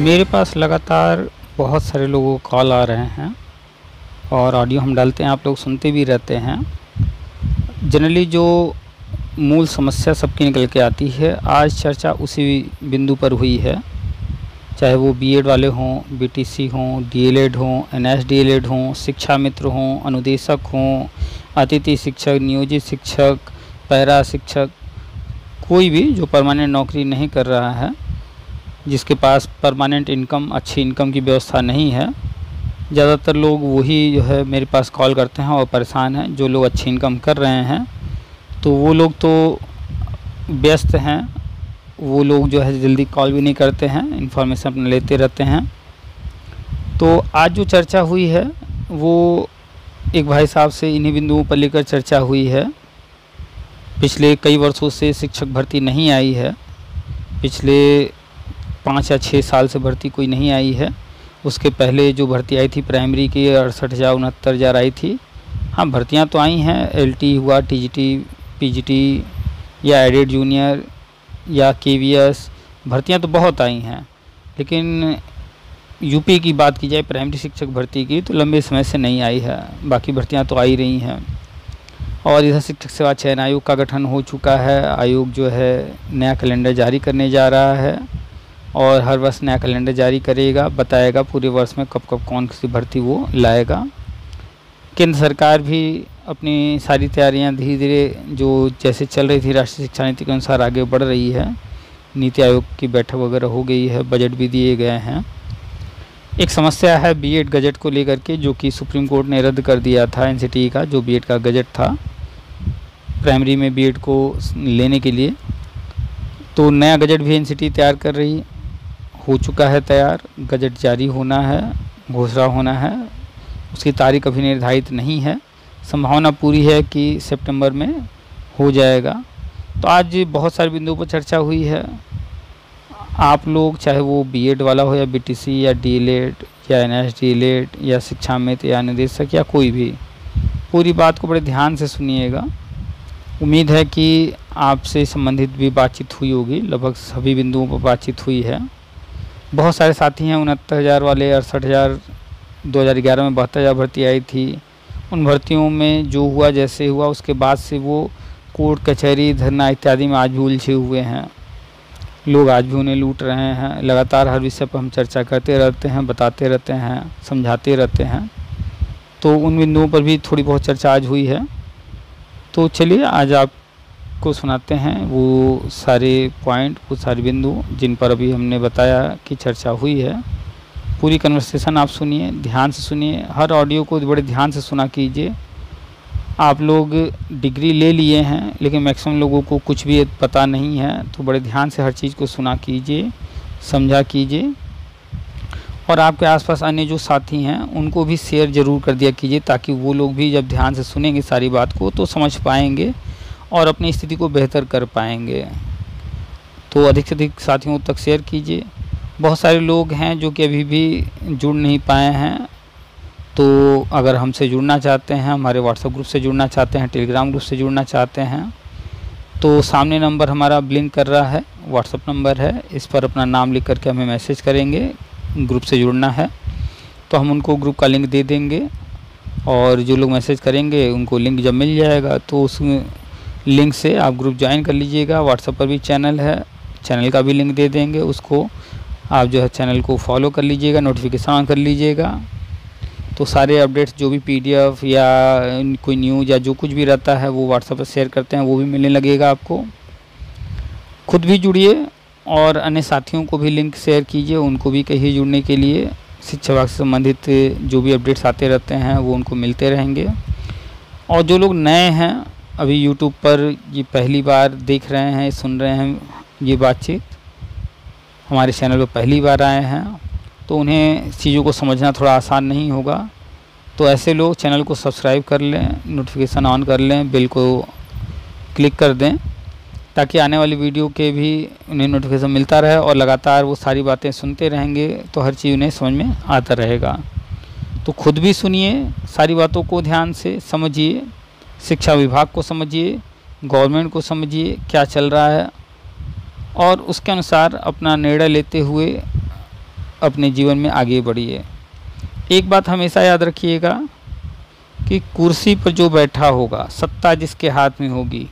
मेरे पास लगातार बहुत सारे लोगों को कॉल आ रहे हैं और ऑडियो हम डालते हैं, आप लोग सुनते भी रहते हैं। जनरली जो मूल समस्या सबकी निकल के आती है, आज चर्चा उसी बिंदु पर हुई है। चाहे वो बीएड वाले हों, बीटीसी हों, डीएलएड हों, एनएसडीएलएड हों, शिक्षा मित्र हों, अनुदेशक हों, अतिथि शिक्षक, नियोजित शिक्षक, पैरा शिक्षक, कोई भी जो परमानेंट नौकरी नहीं कर रहा है, जिसके पास परमानेंट इनकम, अच्छी इनकम की व्यवस्था नहीं है, ज़्यादातर लोग वही जो है मेरे पास कॉल करते हैं और परेशान हैं। जो लोग अच्छी इनकम कर रहे हैं तो वो लोग तो व्यस्त हैं, वो लोग जो है जल्दी कॉल भी नहीं करते हैं, इन्फॉर्मेशन अपना लेते रहते हैं। तो आज जो चर्चा हुई है वो एक भाई साहब से इन्हीं बिंदुओं पर लेकर चर्चा हुई है। पिछले कई वर्षों से शिक्षक भर्ती नहीं आई है, पिछले 5 या 6 साल से भर्ती कोई नहीं आई है। उसके पहले जो भर्ती आई थी प्राइमरी की 68,000 69,000 आई थी। हाँ, भर्तियां तो आई हैं, एलटी हुआ, टीजीटी, पीजीटी या एडेड जूनियर या केवीएस, भर्तियां तो बहुत आई हैं। लेकिन यूपी की बात की जाए प्राइमरी शिक्षक भर्ती की तो लंबे समय से नहीं आई है, बाकी भर्तियां तो आई रही हैं। और इधर शिक्षक सेवा चयन आयोग का गठन हो चुका है। आयोग जो है नया कैलेंडर जारी करने जा रहा है और हर वर्ष नया कैलेंडर जारी करेगा, बताएगा पूरे वर्ष में कब कब कौन सी भर्ती वो लाएगा। केंद्र सरकार भी अपनी सारी तैयारियां धीरे धीरे जो जैसे चल रही थी राष्ट्रीय शिक्षा नीति के अनुसार आगे बढ़ रही है। नीति आयोग की बैठक वगैरह हो गई है, बजट भी दिए गए हैं। एक समस्या है बीएड गजट को लेकर के, जो कि सुप्रीम कोर्ट ने रद्द कर दिया था एनसीटी का, जो बीएड का गजट था प्राइमरी में बीएड को लेने के लिए। तो नया गजट भी एनसीटी तैयार कर रही हो चुका है तैयार, गजट जारी होना है, घोषणा होना है। उसकी तारीख अभी निर्धारित नहीं है, संभावना पूरी है कि सितंबर में हो जाएगा। तो आज बहुत सारे बिंदुओं पर चर्चा हुई है। आप लोग चाहे वो बीएड वाला हो या बीटीसी या डीएलएड या एनएसडीएलएड या शिक्षा मित्र या निदेशक या कोई भी, पूरी बात को बड़े ध्यान से सुनिएगा। उम्मीद है कि आपसे संबंधित भी बातचीत हुई होगी, लगभग सभी बिंदुओं पर बातचीत हुई है। बहुत सारे साथी हैं 69,000 वाले, 68,000 2011 में 72,000 भर्ती आई थी। उन भर्तियों में जो हुआ जैसे हुआ, उसके बाद से वो कोर्ट कचहरी धरना इत्यादि में आज भी उलझे हुए हैं। लोग आज भी उन्हें लूट रहे हैं। लगातार हर विषय पर हम चर्चा करते रहते हैं, बताते रहते हैं, समझाते रहते हैं। तो उन बिंदुओं पर भी थोड़ी बहुत चर्चा आज हुई है। तो चलिए आज आपको सुनाते हैं वो सारे पॉइंट, वो सारे बिंदु जिन पर अभी हमने बताया कि चर्चा हुई है। पूरी कन्वर्सेशन आप सुनिए, ध्यान से सुनिए, हर ऑडियो को बड़े ध्यान से सुना कीजिए। आप लोग डिग्री ले लिए हैं लेकिन मैक्सिमम लोगों को कुछ भी पता नहीं है, तो बड़े ध्यान से हर चीज़ को सुना कीजिए, समझा कीजिए। और आपके आसपास अन्य जो साथी हैं उनको भी शेयर ज़रूर कर दिया कीजिए, ताकि वो लोग भी जब ध्यान से सुनेंगे सारी बात को तो समझ पाएंगे और अपनी स्थिति को बेहतर कर पाएंगे। तो अधिक से अधिक साथियों तक शेयर कीजिए। बहुत सारे लोग हैं जो कि अभी भी जुड़ नहीं पाए हैं, तो अगर हमसे जुड़ना चाहते हैं, हमारे व्हाट्सएप ग्रुप से जुड़ना चाहते हैं, टेलीग्राम ग्रुप से जुड़ना चाहते हैं, तो सामने नंबर हमारा ब्लिंक कर रहा है, व्हाट्सएप नंबर है, इस पर अपना नाम लिख करके हमें मैसेज करेंगे। ग्रुप से जुड़ना है तो हम उनको ग्रुप का लिंक दे देंगे, और जो लोग मैसेज करेंगे उनको लिंक जब मिल जाएगा तो उस लिंक से आप ग्रुप ज्वाइन कर लीजिएगा। व्हाट्सएप पर भी चैनल है, चैनल का भी लिंक दे देंगे, उसको आप जो है चैनल को फॉलो कर लीजिएगा, नोटिफिकेशन ऑन कर लीजिएगा। तो सारे अपडेट्स जो भी पीडीएफ या कोई न्यूज़ या जो कुछ भी रहता है वो व्हाट्सएप पर शेयर करते हैं, वो भी मिलने लगेगा आपको। खुद भी जुड़िए और अन्य साथियों को भी लिंक शेयर कीजिए, उनको भी कहिए जुड़ने के लिए। शिक्षा विभाग से संबंधित जो भी अपडेट्स आते रहते हैं वो उनको मिलते रहेंगे। और जो लोग नए हैं, अभी यूट्यूब पर ये पहली बार देख रहे हैं, सुन रहे हैं ये बातचीत, हमारे चैनल पर पहली बार आए हैं, तो उन्हें चीज़ों को समझना थोड़ा आसान नहीं होगा। तो ऐसे लोग चैनल को सब्सक्राइब कर लें, नोटिफिकेशन ऑन कर लें, बेल को क्लिक कर दें, ताकि आने वाली वीडियो के भी उन्हें नोटिफिकेशन मिलता रहे और लगातार वो सारी बातें सुनते रहेंगे तो हर चीज़ उन्हें समझ में आता रहेगा। तो खुद भी सुनिए, सारी बातों को ध्यान से समझिए, शिक्षा विभाग को समझिए, गवर्नमेंट को समझिए क्या चल रहा है, और उसके अनुसार अपना निर्णय लेते हुए अपने जीवन में आगे बढ़िए। एक बात हमेशा याद रखिएगा कि कुर्सी पर जो बैठा होगा, सत्ता जिसके हाथ में होगी,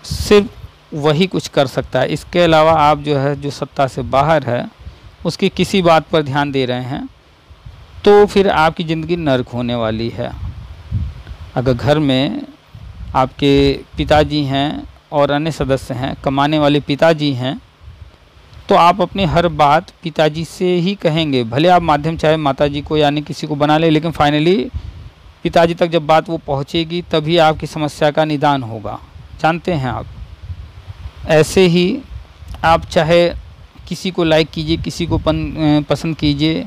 सिर्फ वही कुछ कर सकता है। इसके अलावा आप जो है, जो सत्ता से बाहर है, उसकी किसी बात पर ध्यान दे रहे हैं तो फिर आपकी ज़िंदगी नर्क होने वाली है। अगर घर में आपके पिताजी हैं और अन्य सदस्य हैं, कमाने वाले पिताजी हैं, तो आप अपनी हर बात पिताजी से ही कहेंगे। भले आप माध्यम चाहे माताजी को यानी किसी को बना ले, लेकिन फाइनली पिताजी तक जब बात वो पहुंचेगी तभी आपकी समस्या का निदान होगा। जानते हैं आप। ऐसे ही आप चाहे किसी को लाइक कीजिए, किसी को पसंद कीजिए,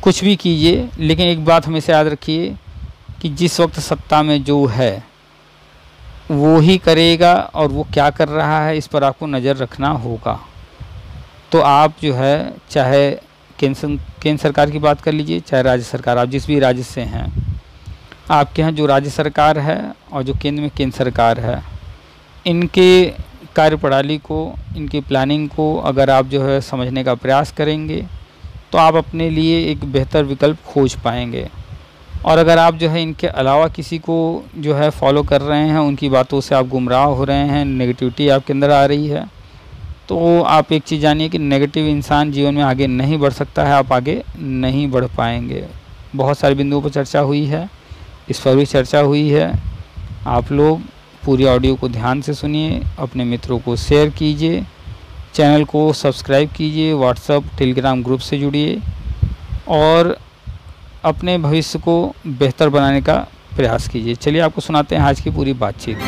कुछ भी कीजिए, लेकिन एक बात हमेशा याद रखिए कि जिस वक्त सत्ता में जो है वो ही करेगा, और वो क्या कर रहा है इस पर आपको नज़र रखना होगा। तो आप जो है, चाहे केंद्र सरकार की बात कर लीजिए, चाहे राज्य सरकार, आप जिस भी राज्य से हैं, आपके यहाँ जो राज्य सरकार है और जो केंद्र में केंद्र सरकार है, इनके कार्यप्रणाली को, इनकी प्लानिंग को अगर आप जो है समझने का प्रयास करेंगे तो आप अपने लिए एक बेहतर विकल्प खोज पाएंगे। और अगर आप जो है इनके अलावा किसी को जो है फॉलो कर रहे हैं, उनकी बातों से आप गुमराह हो रहे हैं, नेगेटिविटी आपके अंदर आ रही है, तो आप एक चीज़ जानिए कि नेगेटिव इंसान जीवन में आगे नहीं बढ़ सकता है, आप आगे नहीं बढ़ पाएंगे। बहुत सारे बिंदुओं पर चर्चा हुई है, इस पर भी चर्चा हुई है। आप लोग पूरी ऑडियो को ध्यान से सुनिए, अपने मित्रों को शेयर कीजिए, चैनल को सब्सक्राइब कीजिए, व्हाट्सएप टेलीग्राम ग्रुप से जुड़िए और अपने भविष्य को बेहतर बनाने का प्रयास कीजिए। चलिए आपको सुनाते हैं आज की पूरी बातचीत।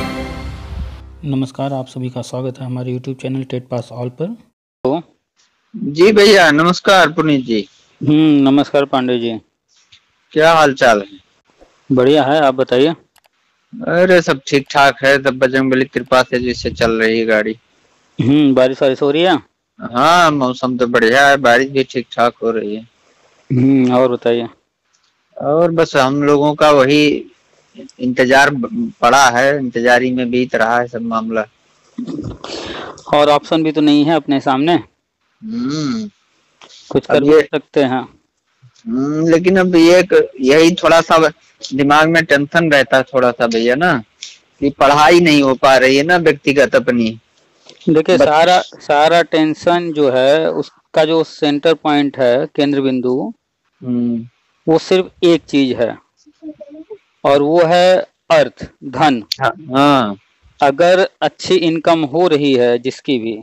नमस्कार, आप सभी का स्वागत है हमारे YouTube channel TET pass all पर। तो जी भैया नमस्कार। पुनीत जी नमस्कार पांडे जी, क्या हाल चाल है? बढ़िया है, आप बताइए। अरे सब ठीक ठाक है, सब बजरंगबली कृपा से जैसे चल रही है गाड़ी। बारिश वारिश हो रही है? हाँ मौसम तो बढ़िया है, बारिश भी ठीक ठाक हो रही है। और बताइए। और बस हम लोगों का वही इंतजार पड़ा है, इंतजारी में बीत रहा है सब मामला। और ऑप्शन भी तो नहीं है अपने सामने, कुछ कर भी सकते हैं। लेकिन अब यही थोड़ा सा दिमाग में टेंशन रहता है थोड़ा सा भैया ना, कि पढ़ाई नहीं हो पा रही है ना व्यक्तिगत अपनी। देखिए सारा टेंशन जो है उसका जो सेंटर पॉइंट है, केंद्र बिंदु, वो सिर्फ एक चीज है और वो है अर्थ, धन। हाँ। अगर अच्छी इनकम हो रही है जिसकी भी,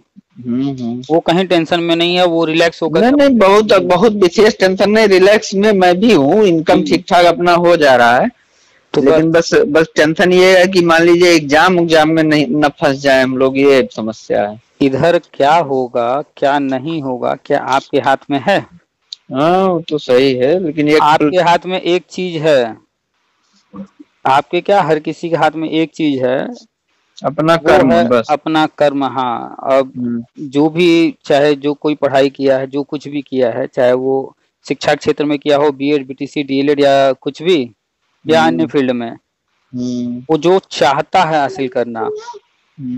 वो कहीं टेंशन में नहीं है, वो रिलैक्स होकर। नहीं बहुत विशेष टेंशन नहीं, रिलैक्स में मैं भी हूँ, इनकम ठीक ठाक अपना हो जा रहा है। तो लेकिन बस टेंशन ये है कि मान लीजिए एग्जाम में नहीं न फंस जाए हम लोग, ये समस्या है। इधर क्या होगा क्या नहीं होगा क्या आपके हाथ में है? हाँ वो तो सही है, लेकिन आपके हाथ में एक चीज है, आपके क्या हर किसी के हाथ में एक चीज है, अपना कर्म है, बस अपना कर्म। हाँ, अब जो भी, चाहे जो कोई पढ़ाई किया है, जो कुछ भी किया है, चाहे वो शिक्षा क्षेत्र में किया हो, बीएड बीटीसी डीएलएड या कुछ भी, या अन्य फील्ड में, वो जो चाहता है हासिल करना,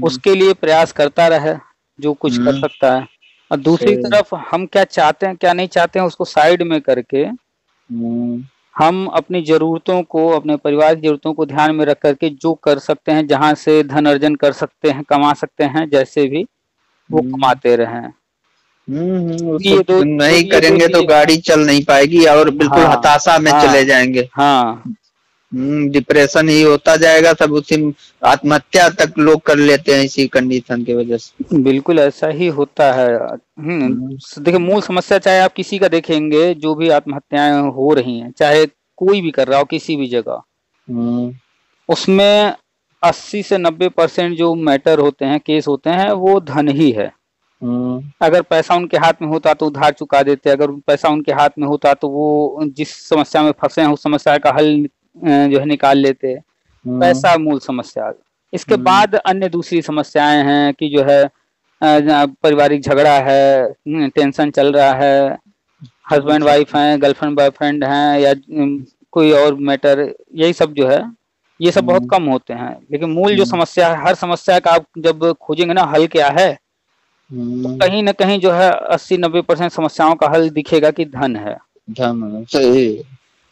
उसके लिए प्रयास करता रहे जो कुछ कर सकता है। और दूसरी तरफ हम क्या चाहते हैं क्या नहीं चाहते हैं उसको साइड में करके हम अपनी जरूरतों को, अपने परिवार की जरूरतों को ध्यान में रख करके जो कर सकते हैं, जहां से धन अर्जन कर सकते हैं, कमा सकते हैं, जैसे भी वो कमाते रहें। ये नहीं करेंगे तो गाड़ी चल नहीं पाएगी और बिल्कुल हताशा में चले जाएंगे। हाँ, डिप्रेशन ही होता जाएगा, सब उसी आत्महत्या तक लोग कर लेते हैं इसी कंडीशन की वजह से। बिल्कुल ऐसा ही होता है। देखिए मूल समस्या, चाहे आप किसी का देखेंगे जो भी आत्महत्याएं हो रही हैं, चाहे कोई भी कर रहा हो किसी भी जगह, उसमें 80 से 90% जो मैटर होते हैं, केस होते हैं, वो धन ही है। अगर पैसा उनके हाथ में होता तो उधार चुका देते, अगर पैसा उनके हाथ में होता तो वो जिस समस्या में फंसे हैं उस समस्या का हल जो है निकाल लेते। पैसा मूल समस्या। इसके बाद अन्य दूसरी समस्याएं हैं कि जो है पारिवारिक झगड़ा है, टेंशन चल रहा है, हस्बैंड वाइफ हैं, गर्लफ्रेंड बॉयफ्रेंड हैं, या कोई और मैटर, यही सब जो है, ये सब बहुत कम होते हैं। लेकिन मूल जो समस्या है, हर समस्या का आप जब खोजेंगे ना हल क्या है, तो कहीं ना कहीं जो है 80-90% समस्याओं का हल दिखेगा कि धन है। धन सही,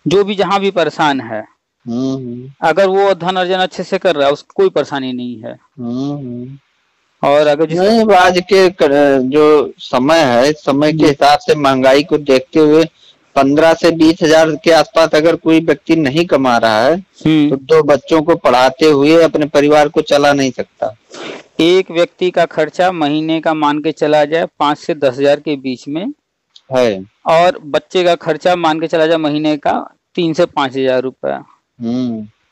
जो भी जहां भी परेशान है, अगर वो धन अर्जन अच्छे से कर रहा है उसको कोई परेशानी नहीं है। और अगर नहीं, आज के जो समय है, समय के हिसाब से महंगाई को देखते हुए 15 से 20 हजार के आसपास अगर कोई व्यक्ति नहीं कमा रहा है तो 2 बच्चों को पढ़ाते हुए अपने परिवार को चला नहीं सकता। एक व्यक्ति का खर्चा महीने का मान के चला जाए 5 से 10 हजार के बीच में है, और बच्चे का खर्चा मान के चला जाए महीने का 3 से 5 हजार रुपया।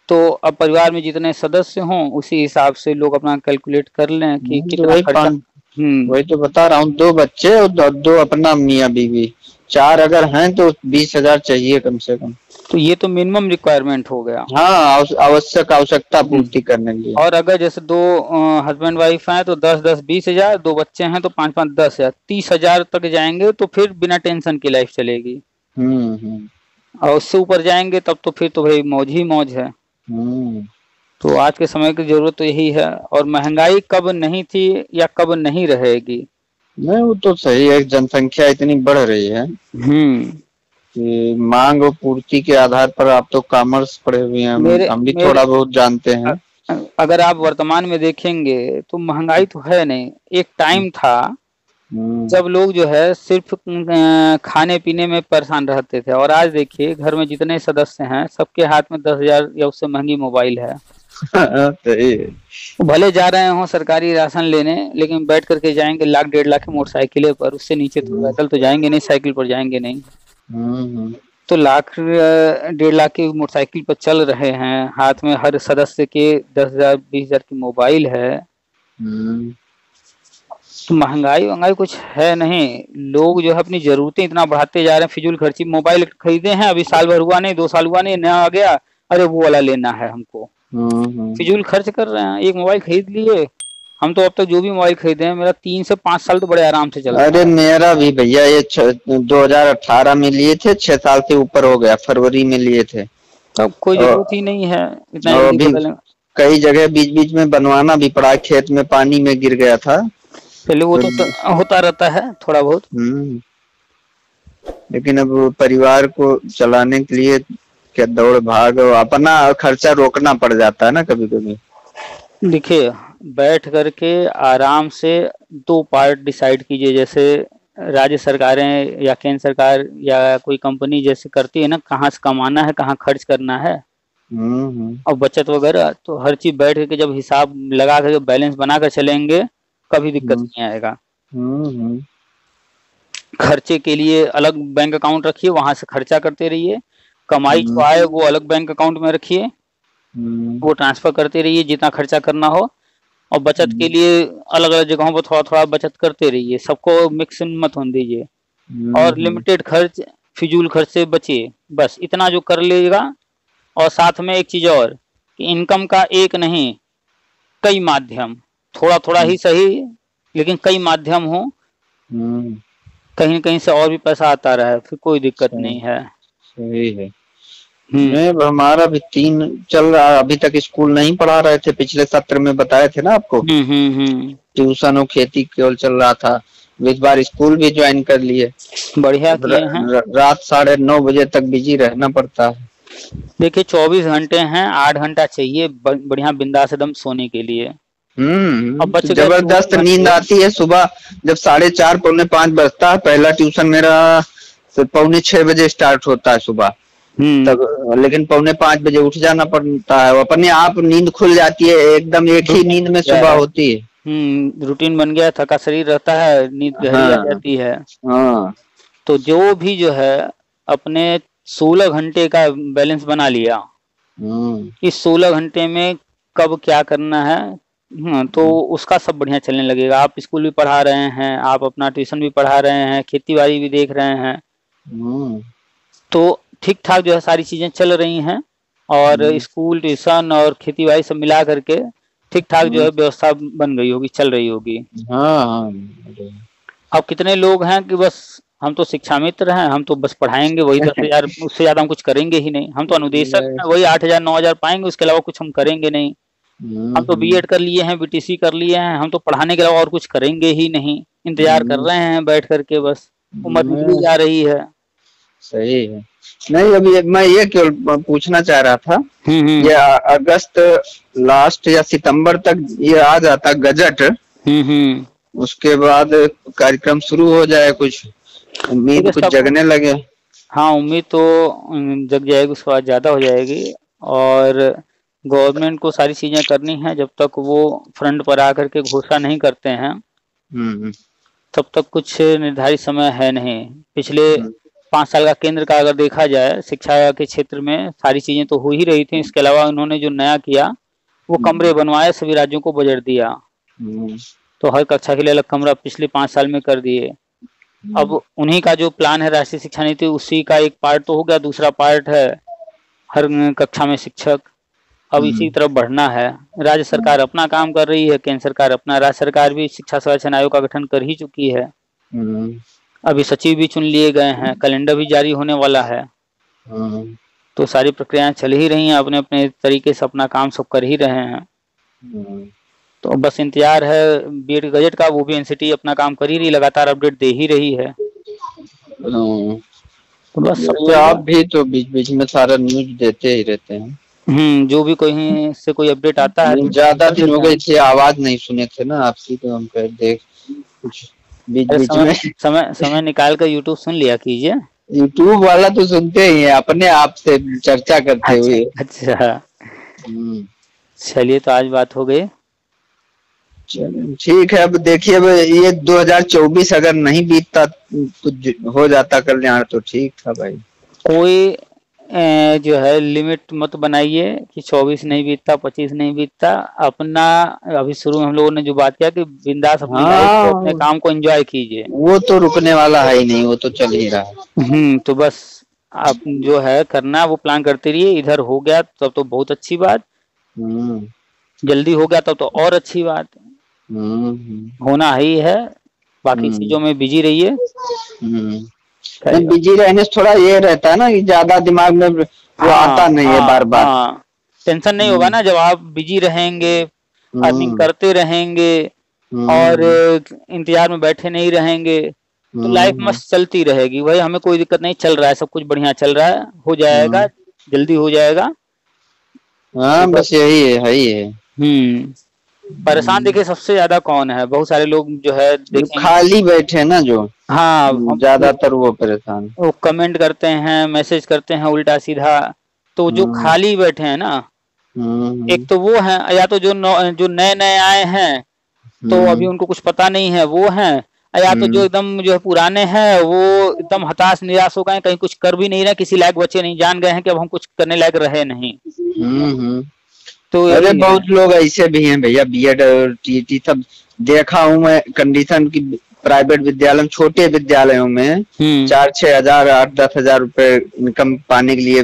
तो अब परिवार में जितने सदस्य हों उसी हिसाब से लोग अपना कैलकुलेट कर लें कि कितना खर्चा। वही तो बता रहा हूँ, 2 बच्चे और 2 अपना मियाँ बीवी, 4 अगर हैं तो 20 हजार चाहिए कम से कम। तो ये तो मिनिमम रिक्वायरमेंट हो गया। हाँ, आवश्यकता पूर्ति करने के लिए। और अगर जैसे 2 हस्बैंड वाइफ हैं तो 10-10 20 हजार, 2 बच्चे हैं तो 5-5 10 हजार, 30 हजार तक जाएंगे तो फिर बिना टेंशन की लाइफ चलेगी। और उससे ऊपर जाएंगे तब तो फिर तो भाई मौज ही मौज है। तो आज के समय की जरूरत तो यही है। और महंगाई कब नहीं थी या कब नहीं रहेगी? नहीं, वो तो सही है, जनसंख्या इतनी बढ़ रही है कि मांग और पूर्ति के आधार पर। आप तो कॉमर्स पढ़े हुए हैं, हम भी थोड़ा बहुत जानते हैं। अगर आप वर्तमान में देखेंगे तो महंगाई तो है नहीं। एक टाइम था जब लोग जो है सिर्फ खाने पीने में परेशान रहते थे, और आज देखिए घर में जितने सदस्य हैं सबके हाथ में 10 हजार या उससे महंगी मोबाइल है। भले जा रहे हो सरकारी राशन लेने, लेकिन बैठ करके जाएंगे 1-1.5 लाख की मोटरसाइकिल पर, उससे नीचे तो पैदल तो जाएंगे नहीं, साइकिल पर जाएंगे नहीं। तो 1-1.5 लाख की मोटरसाइकिल पर चल रहे हैं, हाथ में हर सदस्य के 10 हजार 20 हजार की मोबाइल है। तो महंगाई कुछ है नहीं। लोग जो है अपनी जरूरतें इतना बढ़ाते जा रहे हैं, फिजूल खर्ची। मोबाइल खरीदे हैं, अभी साल भर हुआ नहीं, 2 साल हुआ नहीं, नया आ गया, अरे वो वाला लेना है हमको। फिजूल खर्च कर रहे हैं। एक मोबाइल खरीद लिए, हम तो अब तक जो भी मोबाइल खरीदे हैं मेरा 3 से 5 साल तो बड़े आराम से चला। अरे मेरा भी भैया, ये 2018 में लिए थे, 6 साल से ऊपर हो गया, फरवरी में लिए थे। तब कोई जरूरत ही नहीं है इतना। कई जगह बीच बीच में बनवाना भी पड़ा, खेत में पानी में गिर गया था। पहले वो तो होता रहता है थोड़ा बहुत। लेकिन अब परिवार को चलाने के लिए क्या दौड़ भाग, अपना खर्चा रोकना पड़ जाता है ना कभी कभी। देखिए, बैठ करके आराम से 2 पार्ट डिसाइड कीजिए। जैसे राज्य सरकारें या केंद्र सरकार या कोई कंपनी जैसे करती है ना, कहाँ से कमाना है, कहाँ खर्च करना है और बचत वगैरह, तो हर चीज बैठ करके जब हिसाब लगा करके बैलेंस बनाकर चलेंगे कभी दिक्कत नहीं आएगा। खर्चे के लिए अलग बैंक अकाउंट रखिए, वहां से खर्चा करते रहिए। कमाई जो आए वो अलग बैंक अकाउंट में रखिए, वो ट्रांसफर करते रहिए जितना खर्चा करना हो। और बचत के लिए अलग अलग जगहों पर थोड़ा थोड़ा बचत करते रहिए, सबको मिक्स मत होने दीजिए। और लिमिटेड खर्च, फिजूल खर्च से बचिए, बस इतना जो कर लेगा। और साथ में एक चीज और कि इनकम का एक नहीं कई माध्यम, थोड़ा थोड़ा ही सही लेकिन कई माध्यम हो, कहीं न कहीं से और भी पैसा आता रहा है, फिर कोई दिक्कत नहीं है। सही है। हमारा भी 3 चल रहा, अभी तक स्कूल नहीं पढ़ा रहे थे, पिछले सत्र में बताए थे ना आपको। ट्यूशन और खेती केवल चल रहा था, इस बार स्कूल भी ज्वाइन कर लिए। बढ़िया किए हैं। रात 9:30 बजे तक बिजी रहना पड़ता है। देखिए 24 घंटे हैं, 8 घंटा चाहिए बढ़िया बिंदास एकदम सोने के लिए। जबरदस्त नींद आती है सुबह जब 4:30 पौने 5 बजता है। पहला ट्यूशन मेरा 5:45 बजे स्टार्ट होता है सुबह तब, लेकिन 4:45 बजे उठ जाना पड़ता है। अपने आप नींद खुल जाती है एकदम, एक ही नींद में सुबह होती है। रूटीन बन गया, थका शरीर रहता है, नींद गहरी आ जाती है। तो जो भी जो है अपने 16 घंटे का बैलेंस बना लिया, इस 16 घंटे में कब क्या करना है, तो उसका सब बढ़िया चलने लगेगा। आप स्कूल भी पढ़ा रहे हैं, आप अपना ट्यूशन भी पढ़ा रहे हैं, खेती बाड़ी भी देख रहे हैं, तो ठीक ठाक जो है सारी चीजें चल रही हैं। और स्कूल, ट्यूशन और खेती बाड़ी सब मिला करके ठीक ठाक जो है व्यवस्था बन गई होगी, चल रही होगी। अब कितने लोग हैं कि बस हम तो शिक्षा मित्र हैं, हम तो बस पढ़ाएंगे वही 10 हजार, उससे ज्यादा हम कुछ करेंगे ही नहीं। हम तो अनुदेशक हैं, वही 8 हजार 9 हजार पाएंगे, उसके अलावा कुछ हम करेंगे नहीं। हम तो बीएड कर लिए हैं, बीटीसी कर लिए हैं, हम तो पढ़ाने के अलावा और कुछ करेंगे ही नहीं, इंतजार कर रहे हैं बैठ करके, बस उम्र निकली जा रही है। सही है। नहीं, अभी मैं ये केवल पूछना चाह रहा था, ये अगस्त लास्ट या सितंबर तक ये आ जाता गजट, उसके बाद कार्यक्रम शुरू हो जाए, कुछ उम्मीद कुछ जगने लगे। हाँ, उम्मीद तो जग जाएगी, उसके बाद ज्यादा हो जाएगी। और गवर्नमेंट को सारी चीजें करनी है, जब तक वो फ्रंट पर आकर के घोषणा नहीं करते हैं तब तक कुछ निर्धारित समय है नहीं। पिछले 5 साल का केंद्र का अगर देखा जाए, शिक्षा के क्षेत्र में सारी चीजें तो हो ही रही थी, इसके अलावा उन्होंने जो नया किया वो कमरे बनवाए, सभी राज्यों को बजट दिया, तो हर कक्षा के लिए अलग कमरा पिछले 5 साल में कर दिए। अब उन्हीं का जो प्लान है राष्ट्रीय शिक्षा नीति, उसी का एक पार्ट तो हो गया, दूसरा पार्ट है हर कक्षा में शिक्षक। अब इसी तरफ बढ़ना है। राज्य सरकार अपना काम कर रही है, केंद्र सरकार अपना। राज्य सरकार भी शिक्षा संरक्षण आयोग का गठन कर ही चुकी है, अभी सचिव भी चुन लिए गए हैं, कैलेंडर भी जारी होने वाला है, तो सारी प्रक्रियाएं चल ही रही हैं, अपने अपने तरीके से अपना काम सब कर ही रहे हैं। तो बस इंतजार है बीएड गजट का, वो भी एनसीटी अपना काम कर ही रही, लगातार अपडेट दे ही रही है। तो बस आप भी तो बीच बीच में सारा न्यूज देते ही रहते हैं। जो भी कहीं से कोई अपडेट आता है। ज्यादा दिन हो गए थे, आवाज नहीं सुने थे ना आपकी, तो हम कह देख कुछ बीच बीच में समय निकाल कर यूट्यूब सुन लिया कीजिए। यूट्यूब वाला तो सुनते ही है, अपने आप से चर्चा करते हुए। अच्छा, चलिए, तो आज बात हो गई। ठीक है, अब देखिए, अब ये 2024 अगर नहीं बीतता, कुछ हो जाता कल्याण, तो ठीक था भाई। कोई जो है लिमिट मत बनाइए कि 24 नहीं बीतता, 25 नहीं बीतता। अपना अभी शुरू में हम लोगों ने जो बात किया कि बिंदास अपने काम को एंजॉय कीजिए, वो तो रुकने वाला है ही नहीं, वो तो चल ही रहा है। तो बस आप जो है करना, वो प्लान करते रहिए। इधर हो गया तब तो बहुत अच्छी बात, जल्दी हो गया तब तो और अच्छी बात, होना ही है। बाकी चीजों में बिजी रहिए। बिजी रहने से थोड़ा ये रहता है ना कि ज्यादा दिमाग में वो आता नहीं है बार बार। टेंशन नहीं होगा ना, जब आप बिजी रहेंगे, अर्निंग करते रहेंगे और इंतजार में बैठे नहीं रहेंगे, तो लाइफ मस्त चलती रहेगी। भाई हमें कोई दिक्कत नहीं, चल रहा है, सब कुछ बढ़िया चल रहा है, हो जाएगा, जल्दी हो जाएगा। हाँ, बस यही है ही है। परेशान देखिए सबसे ज्यादा कौन है? बहुत सारे लोग जो है खाली बैठे ना, जो ज्यादातर वो परेशान, वो कमेंट करते हैं, मैसेज करते हैं उल्टा सीधा। तो जो खाली बैठे हैं ना, एक तो वो है, या तो जो नए नए आए हैं तो अभी उनको कुछ पता नहीं है, वो हैं, या तो जो एकदम जो है पुराने हैं, वो एकदम हताश निराश हो गए, कहीं कुछ कर भी नहीं रहे, किसी लायक बच्चे नहीं, जान गए हैं कि अब हम कुछ करने लायक रहे नहीं। तो अरे बहुत लोग ऐसे भी हैं भैया, बीएड और टीटी सब देखा हूँ मैं कंडीशन की। प्राइवेट विद्यालय, छोटे विद्यालयों में 4-6 हजार 8-10 हजार रुपए इनकम पाने के लिए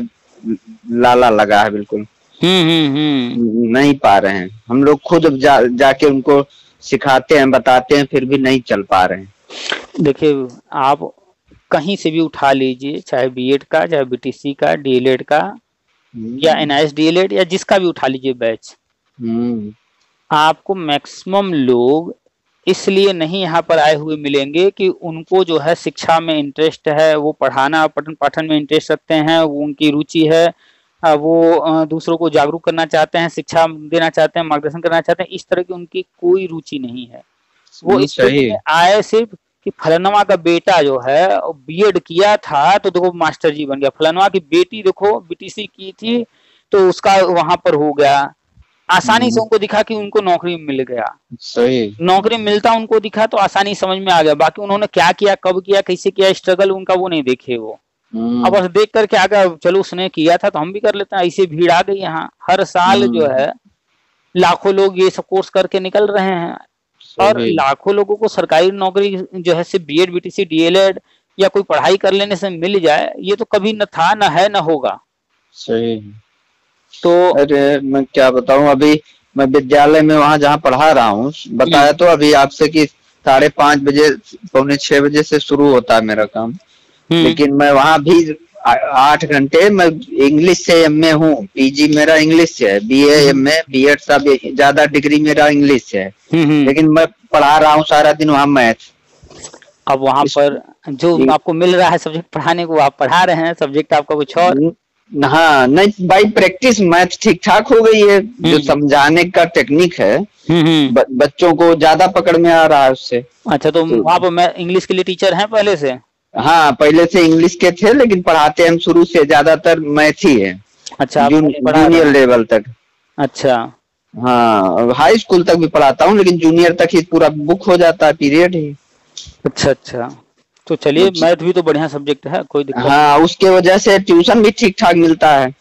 लाला लगा है, बिल्कुल नहीं पा रहे हैं। हम लोग खुद जाके उनको सिखाते हैं, बताते हैं, फिर भी नहीं चल पा रहे हैं। देखिए, आप कहीं से भी उठा लीजिए, चाहे बीएड का, चाहे बीटीसी का, डीएलएड का, या एनआईएस डीएलएड, या जिसका भी उठा लीजिए बैच, आपको मैक्सिमम लोग इसलिए नहीं यहाँ पर आए हुए मिलेंगे कि उनको जो है शिक्षा में इंटरेस्ट है, वो पढ़ाना, पठन पाठन में इंटरेस्ट रखते हैं, वो उनकी रुचि है, वो दूसरों को जागरूक करना चाहते हैं, शिक्षा देना चाहते हैं, मार्गदर्शन करना चाहते हैं। इस तरह की उनकी कोई रुचि नहीं है। वो इसलिए आए सिर्फ कि फलानवा का बेटा जो है बीएड किया था तो देखो मास्टर जी बन गया, फलानवा की बेटी देखो बीटीसी की थी तो उसका वहां पर हो गया। आसानी से उनको दिखा कि उनको नौकरी मिल गया, सही नौकरी मिलता उनको दिखा तो आसानी समझ में आ गया। बाकी उन्होंने क्या किया, कब किया, कैसे किया, स्ट्रगल उनका वो नहीं देखे वो। अब बस देख करके आ गया, चलो उसने किया था तो हम भी कर लेते हैं। ऐसे भीड़ आ गई यहाँ, हर साल जो है लाखों लोग ये सब कोर्स करके निकल रहे हैं, और लाखों लोगों को सरकारी नौकरी जो है सिर्फ बीएड, बीटीसी, डीएलएड या कोई पढ़ाई कर लेने से मिल जाए, ये तो कभी न था, न है, न होगा। सही। तो अरे मैं क्या बताऊं, अभी मैं विद्यालय में वहां जहाँ पढ़ा रहा हूँ, बताया तो अभी आपसे कि 5:30 बजे, 5:45 बजे से शुरू होता है मेरा काम। लेकिन मैं वहां भी 8 घंटे। मैं इंग्लिश से एमए हूँ, पीजी मेरा इंग्लिश से है, बीए एमए बीएड सब ज्यादा डिग्री मेरा इंग्लिश से है। लेकिन मैं पढ़ा रहा हूँ सारा दिन वहाँ मैथ। अब वहाँ पर जो आपको मिल रहा है सब्जेक्ट पढ़ाने को, आप पढ़ा रहे हैं, सब्जेक्ट आपका कुछ और। हाँ, नहीं बाई प्रैक्टिस मैथ ठीक ठाक हो गई है। जो समझाने का टेक्निक है बच्चों को ज्यादा पकड़ में आ रहा है उससे। अच्छा, तो वहाँ पर मैं इंग्लिश के लिए टीचर हैं पहले से? हाँ, पहले से इंग्लिश के थे, लेकिन पढ़ाते हम शुरू से ज्यादातर मैथ ही है। अच्छा, जूनियर लेवल तक। अच्छा, हाँ, हाई स्कूल तक भी पढ़ाता हूँ, लेकिन जूनियर तक ही पूरा बुक हो जाता है, पीरियड ही। अच्छा अच्छा, तो चलिए, मैथ भी तो बढ़िया सब्जेक्ट है, कोई दिक्कत। हाँ, उसके वजह से ट्यूशन भी ठीक ठाक मिलता है।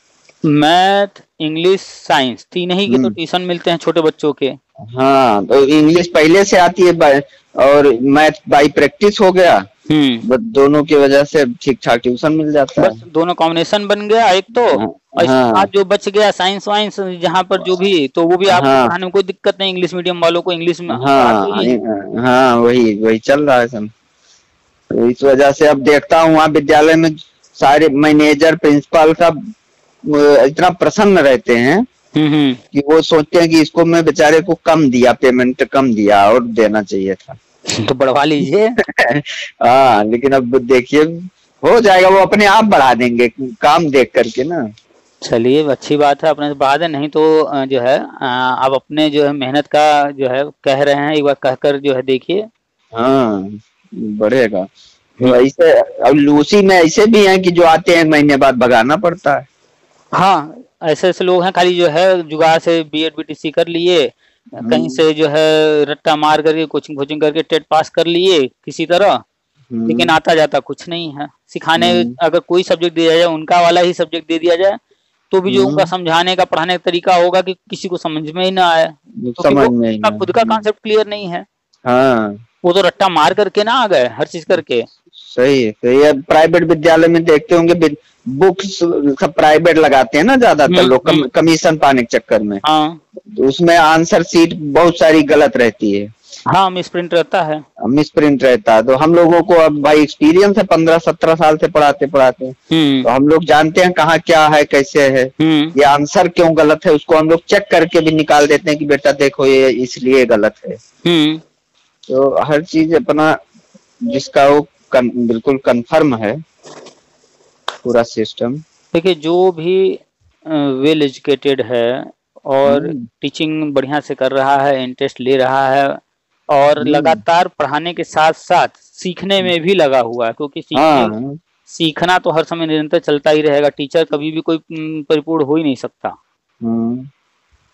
मैथ, इंग्लिश, साइंस तीन ही के तो ट्यूशन मिलते हैं छोटे बच्चों के। हाँ, तो इंग्लिश पहले से आती है और मैथ बाई प्रैक्टिस हो गया। दोनों की वजह से ठीक ठाक ट्यूशन मिल जाता है। बस दोनों कॉम्बिनेशन बन गया एक तो। और आज जो बच गया साइंस वाइंस जहाँ पर जो भी, तो वो भी आपको पढ़ाने में कोई दिक्कत नहीं, इंग्लिश मीडियम वालों को इंग्लिश में। हाँ, वही चल रहा है सब। तो इस वजह से अब देखता हूँ वहाँ विद्यालय में सारे मैनेजर प्रिंसिपल सब इतना प्रसन्न रहते हैं कि वो सोचते हैं कि इसको मैं बेचारे को कम दिया, पेमेंट कम दिया, और देना चाहिए था। तो बढ़वा लीजिए। हाँ, लेकिन अब देखिए हो जाएगा, वो अपने आप बढ़ा देंगे काम देख करके ना। चलिए, अच्छी बात है, अपने से बढ़ा दें, नहीं तो जो है आप अपने जो है मेहनत का जो है कह रहे हैं, एक बार कहकर जो है देखिए। हाँ, बढ़ेगा। तो ऐसे अब लूसी में ऐसे भी हैं कि जो आते हैं महीने बाद भगाना पड़ता है। हाँ, ऐसे ऐसे लोग हैं, खाली जो है जुगाड़ से बीएड बीटीसी कर लिए, कहीं से जो है रट्टा मार करके कोचिंग कोचिंग करके टेट पास कर लिए किसी तरह, लेकिन आता जाता कुछ नहीं है। सिखाने अगर कोई सब्जेक्ट दिया जाए, उनका वाला ही सब्जेक्ट दे दिया जाए, तो भी जो उनका समझाने का पढ़ाने का तरीका होगा कि किसी को समझ में ही ना आए, तो खुद का कॉन्सेप्ट क्लियर नहीं है। हाँ, वो तो रट्टा मार करके ना आ गए हर चीज करके। सही है, सही है। प्राइवेट विद्यालय में देखते होंगे बुक्स सब प्राइवेट लगाते हैं ना ज्यादातर लोग, कमीशन पाने के चक्कर में। हाँ, तो उसमें आंसर शीट बहुत सारी गलत रहती है। हाँ, मिसप्रिंट रहता है। मिसप्रिंट रहता है। तो हम लोगों को अब भाई एक्सपीरियंस है 15-17 साल से पढ़ाते पढ़ाते, तो हम लोग जानते हैं कहाँ क्या है, कैसे है, ये आंसर क्यों गलत है, उसको हम लोग चेक करके भी निकाल देते हैं कि बेटा देखो ये इसलिए गलत है। तो हर चीज अपना जिसका वो बिल्कुल कंफर्म है पूरा सिस्टम। देखिए, जो भी वेल एजुकेटेड है और टीचिंग बढ़िया से कर रहा है, इंटरेस्ट ले रहा है, और लगातार पढ़ाने के साथ साथ सीखने में भी लगा हुआ है, क्योंकि सीखना तो हर समय निरंतर चलता ही रहेगा। टीचर कभी भी कोई परिपूर्ण हो ही नहीं सकता।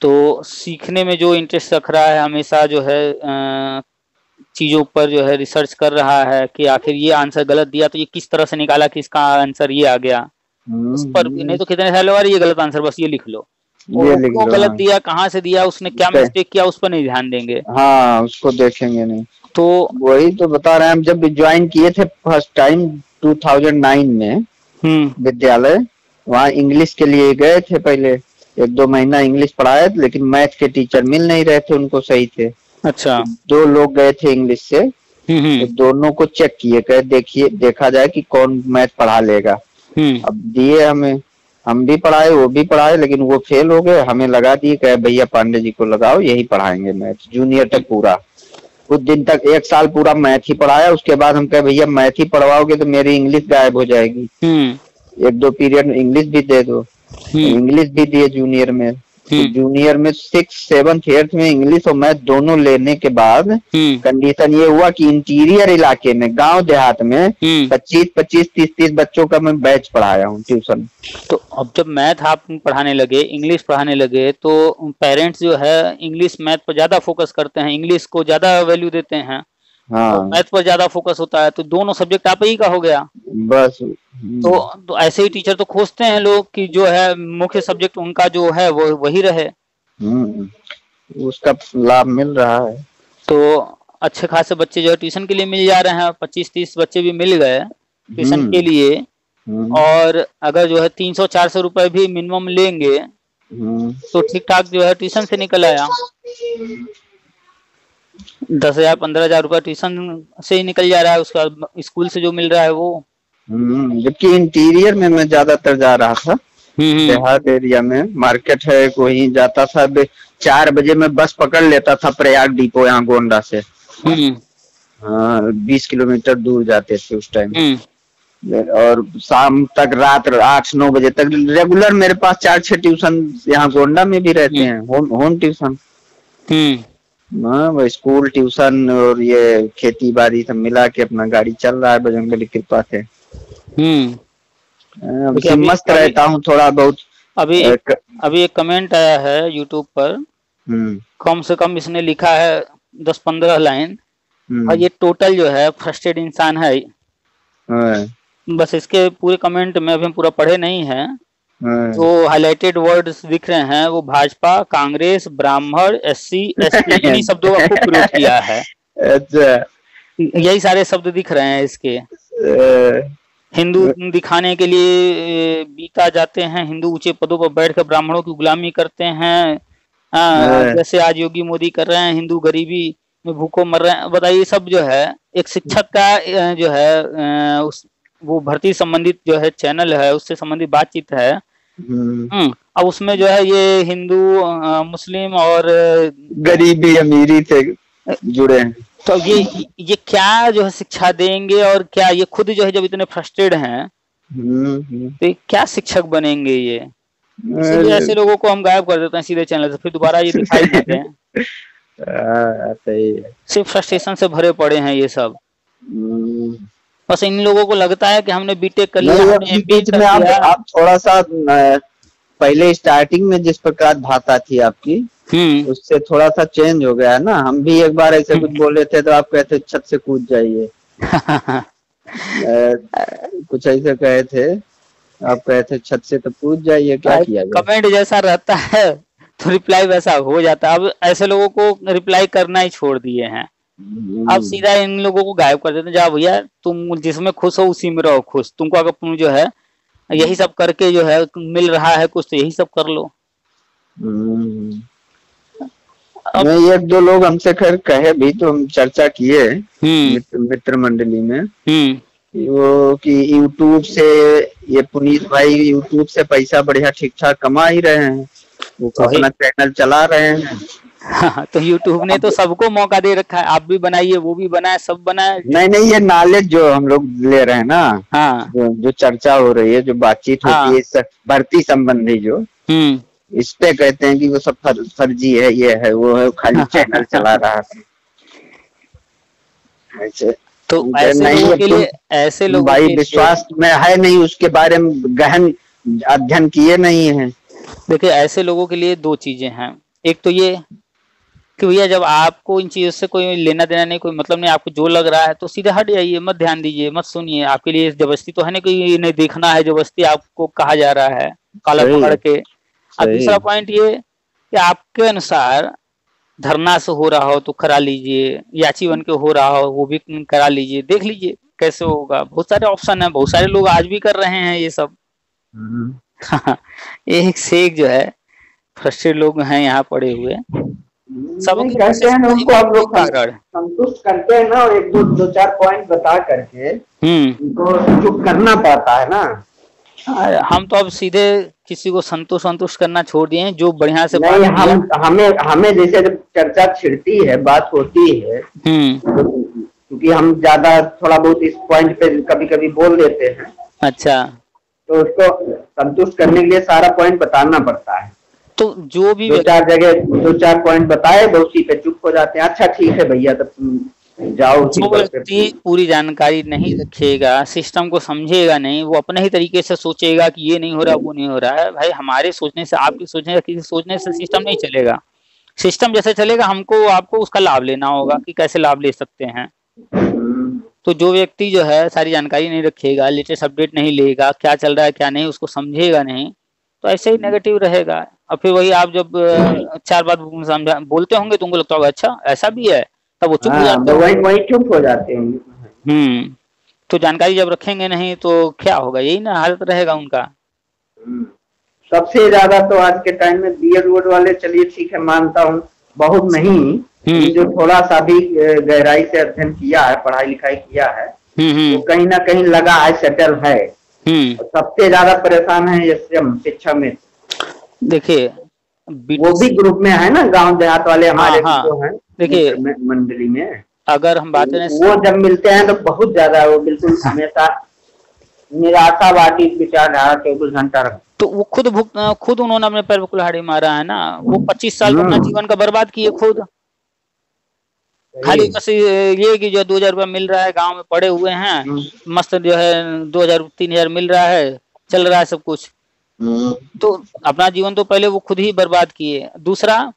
तो सीखने में जो इंटरेस्ट रख रहा है, हमेशा जो है चीजों पर जो है रिसर्च कर रहा है कि आखिर ये आंसर गलत दिया तो ये किस तरह से निकाला कि इसका आंसर ये आ गया, उस पर नहीं तो कितने सालों बाद ये गलत आंसर, बस ये लिख लो। वो गलत दिया, कहाँ से दिया, उसने क्या मिस्टेक किया, उस पर नहीं ध्यान देंगे। हाँ, उसको देखेंगे नहीं। तो वही तो बता रहे हैं, हम जब ज्वाइन किए थे फर्स्ट टाइम 2009 में विद्यालय, वहाँ इंग्लिश के लिए गए थे, पहले 1-2 महीना इंग्लिश पढ़ाए, लेकिन मैथ के टीचर मिल नहीं रहे थे उनको सही थे। अच्छा, 2 लोग गए थे इंग्लिश से, तो दोनों को चेक किए, कहे देखिए देखा जाए कि कौन मैथ पढ़ा लेगा। अब दिए हमें, हम भी पढ़ाए वो भी पढ़ाए, लेकिन वो फेल हो गए। हमें लगा दिए, कहे भैया पांडे जी को लगाओ, यही पढ़ाएंगे मैथ जूनियर तक पूरा। कुछ दिन तक 1 साल पूरा मैथ ही पढ़ाया। उसके बाद हम कहे भैया मैथ ही पढ़वाओगे तो मेरी इंग्लिश गायब हो जाएगी, 1-2 पीरियड इंग्लिश भी दे दो। इंग्लिश भी दिए जूनियर में। तो जूनियर में 6, 7, 8 में इंग्लिश और मैथ दोनों लेने के बाद कंडीशन ये हुआ कि इंटीरियर इलाके में, गांव देहात में 25-25, 30-30 बच्चों का मैं बैच पढ़ाया हूँ ट्यूशन। तो अब जब मैथ आप पढ़ाने लगे, इंग्लिश पढ़ाने लगे, तो पेरेंट्स जो है इंग्लिश मैथ पर ज्यादा फोकस करते हैं, इंग्लिश को ज्यादा वैल्यू देते हैं। हाँ, मैथ पर ज्यादा फोकस होता है, तो दोनों सब्जेक्ट आप ही का हो गया बस। तो ऐसे ही टीचर तो खोजते हैं लोग कि जो है मुख्य सब्जेक्ट उनका जो है वो वही रहे। उसका लाभ मिल रहा है। तो अच्छे खासे बच्चे जो है ट्यूशन के लिए मिल जा रहे हैं, 25-30 बच्चे भी मिल गए ट्यूशन के लिए। और अगर जो है 300-400 रुपए भी मिनिमम लेंगे तो ठीक ठाक जो है ट्यूशन से निकल आया। 10,000-15,000 रुपए ट्यूशन से ही निकल जा रहा है, उसका स्कूल से जो मिल रहा है वो। जबकि इंटीरियर में मैं ज्यादातर जा रहा था, देहात एरिया में मार्केट है, कोई जाता था 4 बजे में बस पकड़ लेता था प्रयाग डिपो यहाँ गोंडा से। हाँ 20 किलोमीटर दूर जाते थे उस टाइम, और शाम तक रात 8-9 बजे तक रेगुलर मेरे पास 4-6 ट्यूशन यहाँ गोंडा में भी रहते हैं, होम ट्यूशन। हाँ स्कूल ट्यूशन और ये खेती बाड़ी सब मिला के अपना गाड़ी चल रहा है बजरंगबली की कृपा से। मस्त रहता हूँ थोड़ा बहुत। अभी एक कमेंट आया है यूट्यूब पर, कम से कम इसने लिखा है 10-15 लाइन, और ये टोटल जो है फ्रस्ट्रेटेड इंसान है। बस इसके पूरे कमेंट में अभी हम पूरा पढ़े नहीं है, जो हाईलाइटेड वर्ड्स दिख रहे हैं वो भाजपा, कांग्रेस, ब्राह्मण, SC ST इन्हीं शब्दों का खूब प्रयोग किया है। अच्छा, यही सारे शब्द दिख रहे हैं इसके। हिंदू दिखाने के लिए बीता जाते हैं, हिंदू ऊंचे पदों पर बैठकर ब्राह्मणों की गुलामी करते हैं, जैसे आज योगी मोदी कर रहे हैं, हिंदू गरीबी में भूखों मर रहे हैं। बताइए, सब जो है एक शिक्षक का जो है उस वो भर्ती संबंधित जो है चैनल है, उससे संबंधित बातचीत है। अब उसमें जो है ये हिंदू मुस्लिम और गरीबी अमीरी से जुड़े हैं, तो ये क्या जो है शिक्षा देंगे, और क्या ये खुद जो है जब इतने फ्रस्ट्रेटेड हैं तो क्या शिक्षक बनेंगे ये? इसलिए ऐसे लोगों को हम गायब कर देते हैं सीधे चैनल से, फिर दोबारा ये दिखाई देते हैं। सिर्फ फ्रस्ट्रेशन से भरे पड़े हैं ये सब। बस इन लोगों को लगता है कि हमने बीटेक कर लिया, बीच में आप थोड़ा सा पहले स्टार्टिंग में जिस प्रकार भाषा थी आपकी उससे थोड़ा सा चेंज हो गया है ना। हम भी एक बार ऐसे कुछ बोले थे तो आप कहते छत से कूद जाइए। कुछ ऐसे कहे थे, आप कहे थे छत से तो कूद जाइए, क्या किया जाए? कमेंट जैसा रहता है तो रिप्लाई वैसा हो जाता है। अब ऐसे लोगों को रिप्लाई करना ही छोड़ दिए हैं, अब सीधा इन लोगों को गायब कर देते हैं। जाओ भैया, तुम जिसमें खुश हो उसी में रहो खुश, तुमको अगर तुम जो है यही सब करके जो है मिल रहा है कुछ तो यही सब कर लो। नहीं, 1-2 लोग हमसे खैर कहे भी तो हम चर्चा किए मित्र मंडली में, वो कि यूट्यूब से ये पुनीत भाई यूट्यूब से पैसा बढ़िया ठीक ठाक कमा ही रहे हैं, वो अपना चैनल चला रहे हैं। हाँ, तो यूट्यूब ने तो सबको मौका दे रखा है, आप भी बनाइए, वो भी बनाए, सब बनाए। नहीं, ये नॉलेज जो हम लोग ले रहे हैं ना, हाँ, जो चर्चा हो रही है, जो बातचीत होती है भर्ती संबंधी जो, इस पे कहते हैं कि वो सब फर्जी है, ये है वो है, खाली चैनल चला रहा है। तो ऐसे लोगों भाई विश्वास में है नहीं, उसके बारे में गहन अध्ययन किए नहीं है। देखिए, ऐसे लोगों के लिए 2 चीजें हैं। एक तो ये कि भैया जब आपको इन चीजों से कोई लेना देना नहीं, कोई मतलब नहीं, आपको जो लग रहा है तो सीधे हट जाइए, मत ध्यान दीजिए, मत सुनिए। आपके लिए जबरदस्ती तो है नहीं, कोई नहीं देखना है, जबरदस्ती आपको कहा जा रहा है काला पकड़ के। अब दूसरा पॉइंट ये कि आपके अनुसार धरना से हो रहा हो तो करा लीजिए, याची बन के हो रहा हो वो भी करा लीजिए, देख लीजिए कैसे होगा। बहुत सारे ऑप्शन है, बहुत सारे लोग आज भी कर रहे हैं ये सब। एक से एक जो है फ्रस्ट्रेटेड लोग हैं यहाँ पड़े हुए, सब करते हैं उनको आप लोग संतुष्ट करते हैं ना, और 1-2-4 पॉइंट बता करके उनको जो करना पड़ता है ना। हम तो अब सीधे किसी को संतुष्ट करना छोड़ दिए हैं, जो बढ़िया से नहीं, हमें जैसे जब चर्चा छिड़ती है, बात होती है, क्योंकि हम ज्यादा थोड़ा बहुत इस पॉइंट पे कभी कभी बोल देते हैं। अच्छा, तो उसको संतुष्ट करने के लिए सारा पॉइंट बताना पड़ता है। तो जो भी 2-4 जगह 2-4 पॉइंट बताए, तो उसी पे चुप हो जाते हैं। अच्छा ठीक है भैया, तब जाओ। जो व्यक्ति पूरी जानकारी नहीं रखेगा, सिस्टम को समझेगा नहीं, वो अपने ही तरीके से सोचेगा कि ये नहीं हो रहा, वो नहीं हो रहा है। भाई हमारे सोचने से, आपकी सोचने से, किसी सोचने से सिस्टम नहीं चलेगा। सिस्टम जैसे चलेगा, हमको आपको उसका लाभ लेना होगा कि कैसे लाभ ले सकते हैं। तो जो व्यक्ति जो है सारी जानकारी नहीं रखेगा, लेटेस्ट अपडेट नहीं लेगा, क्या चल रहा है क्या नहीं उसको समझेगा नहीं, तो ऐसे ही नेगेटिव रहेगा। और फिर वही आप जब 4 बात बोलते होंगे तो उनको लगता होगा अच्छा ऐसा भी है, तब वो चुप हो जाते हैं। वही चुप हो जाते हैं। तो जानकारी जब रखेंगे नहीं तो क्या होगा, यही ना हालत रहेगा उनका। सबसे ज्यादा तो आज के टाइम में बीएड वाले, चलिए ठीक है मानता हूँ, बहुत नहीं, जो थोड़ा सा भी गहराई से अध्ययन किया है, पढ़ाई लिखाई किया है, वो कहीं ना कहीं लगा है, सेटल है। सबसे ज्यादा परेशान है शिक्षा में। देखिए वो भी ग्रुप में है ना, गांव देहात वाले हमारे जो हैं देखिए मंडली में, अगर हम बात करें वो जब मिलते हैं तो बहुत ज्यादा वो बिल्कुल हमेशा निराशावादी विचारधारा 24 घंटा रखते। तो वो खुद उन्होंने अपने पैर पर कुल्हाड़ी मारा है ना। वो 25 साल अपना जीवन का बर्बाद किए खुद। खाली बस ये कि जो 2000 रुपया मिल रहा है, गांव में पड़े हुए हैं, मस्त जो है 2000-3000 मिल रहा है, चल रहा है सब कुछ। तो अपना जीवन तो पहले वो खुद ही बर्बाद किए। दूसरा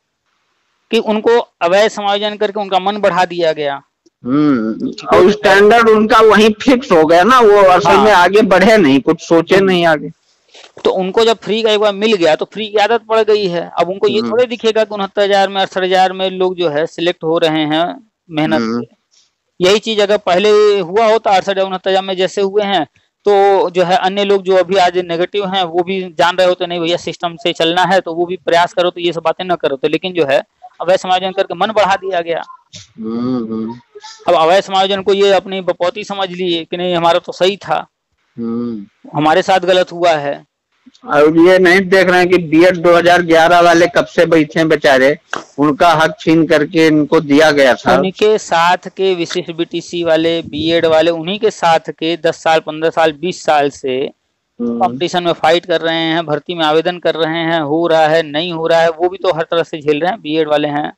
कि उनको अवैध समायोजन करके उनका मन बढ़ा दिया गया। और स्टैंडर्ड उनका वहीं फिक्स हो गया ना, वो असल में आगे बढ़े नहीं, कुछ सोचे नहीं आगे। तो उनको जब फ्री का एक बार मिल गया तो फ्री की आदत पड़ गई है। अब उनको ये थोड़े दिखेगा कि 69,000 में 68,000 में लोग जो है सिलेक्ट हो रहे हैं मेहनत से। यही चीज अगर पहले हुआ होता 68-69,000 में जैसे हुए हैं, तो जो है अन्य लोग जो अभी आज नेगेटिव हैं वो भी जान रहे होते नहीं भैया सिस्टम से चलना है, तो वो भी प्रयास करो तो ये सब बातें न करो। तो लेकिन जो है अवैध समायोजन करके मन बढ़ा दिया गया। अब अवैध समायोजन को ये अपनी बपौती समझ लिए कि नहीं हमारा तो सही था, हमारे साथ गलत हुआ है। और ये नहीं देख रहे हैं कि बीएड 2011 वाले कब से बैठे बेचारे, उनका हक छीन करके इनको दिया गया था। उनके साथ के विशिष्ट बीटीसी वाले, बीएड वाले, उन्हीं के साथ के 10 साल 15 साल 20 साल से कंपटीशन में फाइट कर रहे हैं, भर्ती में आवेदन कर रहे हैं, हो रहा है नहीं हो रहा है, वो भी तो हर तरह से झेल रहे हैं, बीएड वाले हैं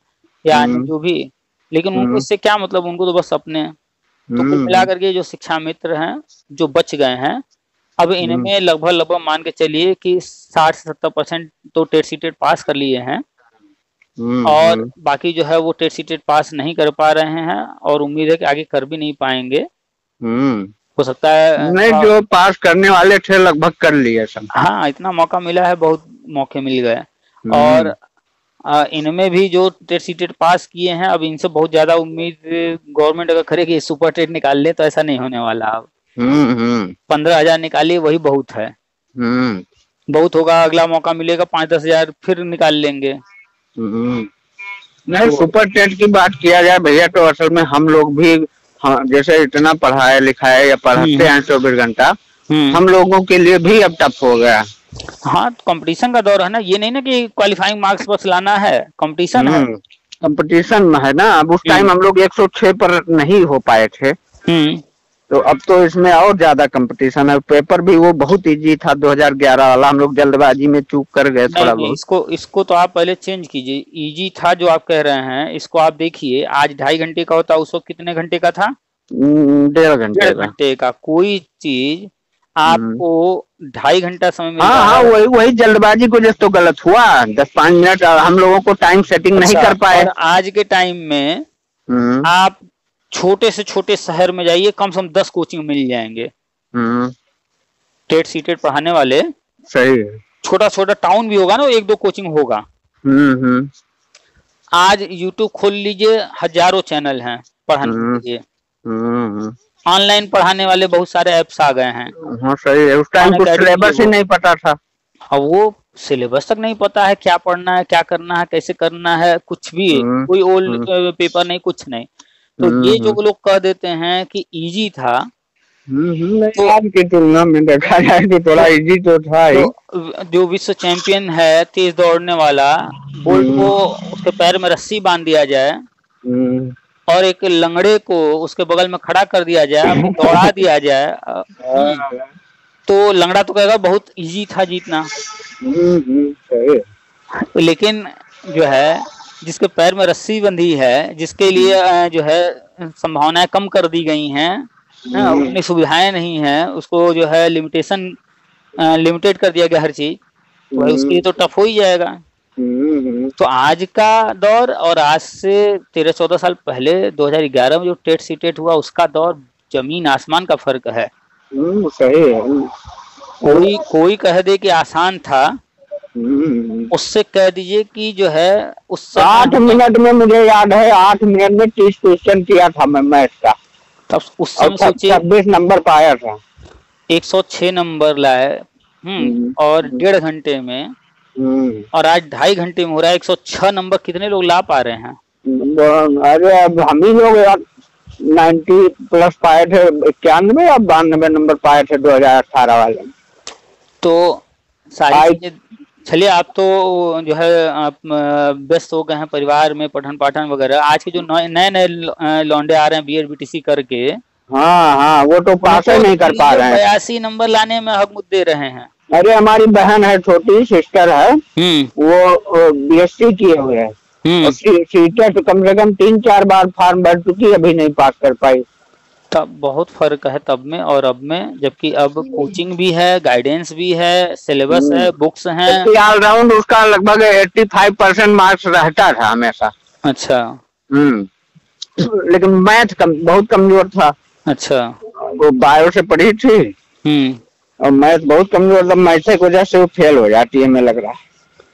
या जो भी। लेकिन उनको इससे क्या मतलब, उनको तो बस अपने। तो कुल मिला करके जो शिक्षा मित्र हैं जो बच गए हैं, अब इनमें लगभग मान के चलिए कि 60 से 70% तो टेट सीटेट पास कर लिए हैं, और बाकी जो है वो टेट सीटेट पास नहीं कर पा रहे हैं, और उम्मीद है कि आगे कर भी नहीं पाएंगे। हो सकता है नहीं, जो पास करने वाले थे लगभग कर लिए सब। हाँ, इतना मौका मिला है, बहुत मौके मिल गए। और इनमें भी जो टेट सीटेट पास किए हैं, अब इनसे बहुत ज्यादा उम्मीद गवर्नमेंट अगर करेगी सुपर टेट निकाल ले, तो ऐसा नहीं होने वाला। अब 15,000 निकालिए वही बहुत है, बहुत होगा। अगला मौका मिलेगा 5-10 हजार फिर निकाल लेंगे। नहीं, सुपर टेट की बात किया जाए भैया, तो असल में हम लोग भी जैसे इतना पढ़ाया लिखाया या पढ़ाते हैं 24 घंटा, हम लोगों के लिए भी अब टफ हो गया। हाँ, तो कंपटीशन का दौर है ना, ये नहीं ना कि क्वालिफाइंग मार्क्स बस लाना है, कंपटीशन है। कंपटीशन है ना। अब उस टाइम हम लोग 106 पर नहीं हो पाए थे, तो अब तो इसमें और ज्यादा कंपटीशन है। पेपर भी वो बहुत इजी था 2011 वाला, हम लोग जल्दबाजी में चूक कर गए थोड़ा बहुत। इसको तो आप पहले चेंज कीजिए। इजी था जो आप कह रहे हैं, इसको आप देखिए आज 2.5 घंटे का होता, उस वक्त कितने घंटे का था? 1.5 घंटे का। कोई चीज आपको 2.5 घंटा समय मिल रहा है। हाँ, वही जल्दबाजी को जैसे तो गलत हुआ। 10-5 मिनट हम लोगों को टाइम सेटिंग नहीं कर पाए। और आज के टाइम में आप छोटे से छोटे शहर में जाइए, कम से कम 10 कोचिंग मिल जाएंगे टेट सीटेट पढ़ाने वाले। सही। छोटा छोटा टाउन भी होगा ना, 1-2 कोचिंग होगा। आज यूट्यूब खोल लीजिए, हजारों चैनल हैं पढ़ाने के लिए। ऑनलाइन पढ़ाने वाले बहुत सारे ऐप्स आ गए हैं। हाँ, सही है। उस टाइम कुछ सिलेबस ही नहीं पता था। अब वो सिलेबस तक नहीं पता है, क्या पढ़ना है, क्या करना है, कैसे करना है, कुछ भी कोई ओल्ड पेपर नहीं, कुछ नहीं। तो ये जो लोग कह देते हैं कि इजी था, तो आज की तुलना में देखा जाए तो थोड़ा इजी तो था ही। तो जो विश्व चैंपियन है तेज दौड़ने वाला, बोल्ट को उसके पैर में रस्सी बांध दिया जाए और एक लंगड़े को उसके बगल में खड़ा कर दिया जाए, दौड़ा दिया जाए, तो लंगड़ा तो कहेगा बहुत इजी था जीतना। लेकिन जो है जिसके पैर में रस्सी बंधी है, जिसके लिए जो है संभावनाएं कम कर दी गई हैं, उतनी सुविधाएं नहीं है, उसको जो है लिमिटेड कर दिया गया हर चीज, वही उसके लिए तो टफ हो ही जाएगा। तो आज का दौर और आज से 13-14 साल पहले 2011 में जो टेट सीटेट हुआ, उसका दौर जमीन आसमान का फर्क है। सही है। कोई कह दे कि आसान था, उससे कह दीजिए कि जो है उससे 8 मिनट में, मुझे याद है 8 मिनट में 30 क्वेश्चन किया था मैं मैथ का। तब उस समय सोचिए 26 नंबर पाया था, 106 नंबर लाए और 1.5 घंटे में, और आज 2.5 घंटे में हो रहा है 106 नंबर। कितने लोग ला पा रहे हैं? अरे अब हम ही लोग 90 प्लस पाए थे, 91 या 92 नंबर पाए थे 2018 वाले। तो सारी चीजें, चलिए आप तो जो है आप व्यस्त हो गए हैं परिवार में, पठन पाठन वगैरह। आज के जो नए नए लौंडे आ रहे हैं बीएड बीटीसी करके, हाँ हाँ, वो तो पास ही नहीं कर पा रहे हैं। 82 नंबर लाने में हक मुद्दे रहे हैं। अरे हमारी बहन है, छोटी सिस्टर है, वो बीएससी किए हुए है, सीटेट तो कम से कम 3-4 बार फॉर्म भर चुकी, अभी नहीं पास कर पाई। तब बहुत फर्क है तब में और अब में, जबकि अब कोचिंग भी है, गाइडेंस भी है, सिलेबस है, बुक्स हैं। ऑलराउंड उसका लगभग 85% मार्क्स रहता था हमेशा। अच्छा। लेकिन मैथ बहुत कमजोर था। अच्छा। वो बायो से पढ़ी थी और मैथ बहुत कमजोर था, मैथ की वजह से वो फेल हो जाती है, हमें लग रहा है।